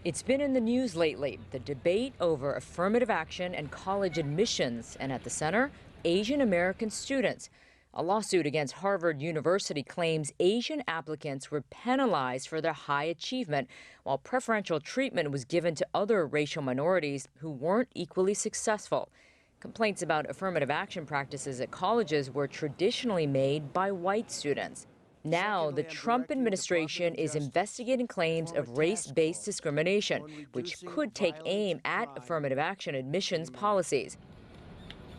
It's been in the news lately, the debate over affirmative action and college admissions, and at the center, Asian American students. A lawsuit against Harvard University claims Asian applicants were penalized for their high achievement, while preferential treatment was given to other racial minorities who weren't equally successful. Complaints about affirmative action practices at colleges were traditionally made by white students. Now, the Trump administration is investigating claims of race-based discrimination, which could take aim at affirmative action admissions policies.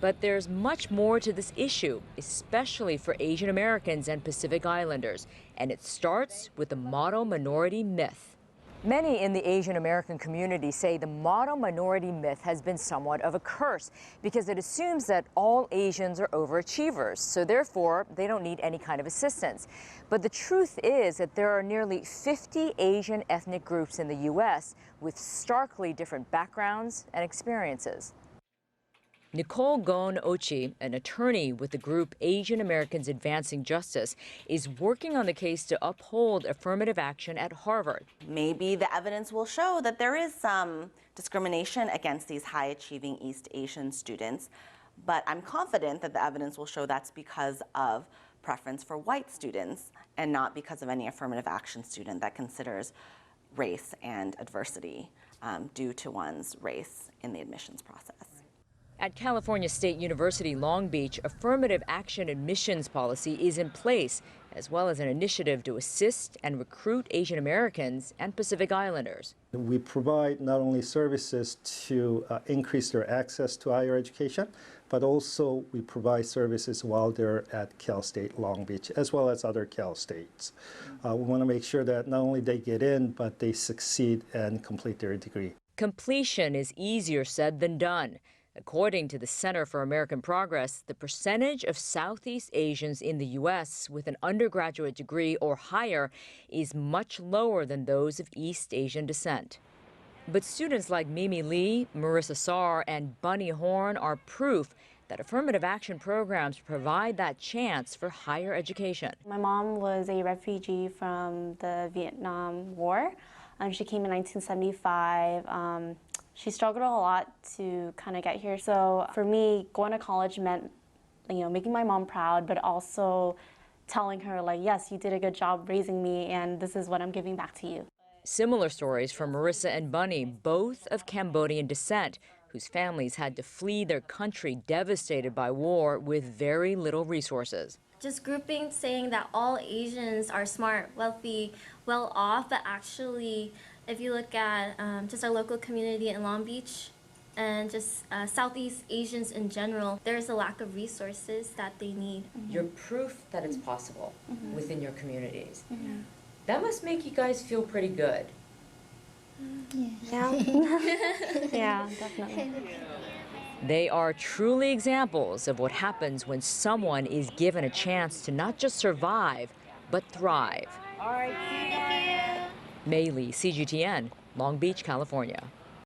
But there's much more to this issue, especially for Asian Americans and Pacific Islanders, and it starts with the model minority myth. Many in the Asian American community say the model minority myth has been somewhat of a curse because it assumes that all Asians are overachievers, so therefore they don't need any kind of assistance. But the truth is that there are nearly 50 Asian ethnic groups in the U.S. with starkly different backgrounds and experiences. Nicole Gon-Ochi, an attorney with the group Asian Americans Advancing Justice, is working on the case to uphold affirmative action at Harvard. Maybe the evidence will show that there is some discrimination against these high-achieving East Asian students, but I'm confident that the evidence will show that's because of preference for white students and not because of any affirmative action student that considers race and adversity due to one's race in the admissions process. At California State University Long Beach, affirmative action admissions policy is in place, as well as an initiative to assist and recruit Asian Americans and Pacific Islanders. We provide not only services to increase their access to higher education, but also we provide services while they're at Cal State Long Beach, as well as other Cal States. We want to make sure that not only they get in, but they succeed and complete their degree. Completion is easier said than done. According to the Center for American Progress, the percentage of Southeast Asians in the U.S. with an undergraduate degree or higher is much lower than those of East Asian descent. But students like Mimi Lee, Marissa Saar, and Bunny Horn are proof that affirmative action programs provide that chance for higher education. My mom was a refugee from the Vietnam War. She came in 1975. She struggled a lot to kind of get here. So for me, going to college meant, making my mom proud, but also telling her, yes, you did a good job raising me, and this is what I'm giving back to you. Similar stories from Marissa and Bunny, both of Cambodian descent, whose families had to flee their country devastated by war with very little resources. Just grouping saying that all Asians are smart, wealthy, well off, but actually, if you look at just our local community in Long Beach and just Southeast Asians in general, there's a lack of resources that they need. You're proof that it's possible within your communities. That must make you guys feel pretty good. Yeah. Yeah, definitely. They are truly examples of what happens when someone is given a chance to not just survive, but thrive. All right. May Lee, CGTN, Long Beach, California.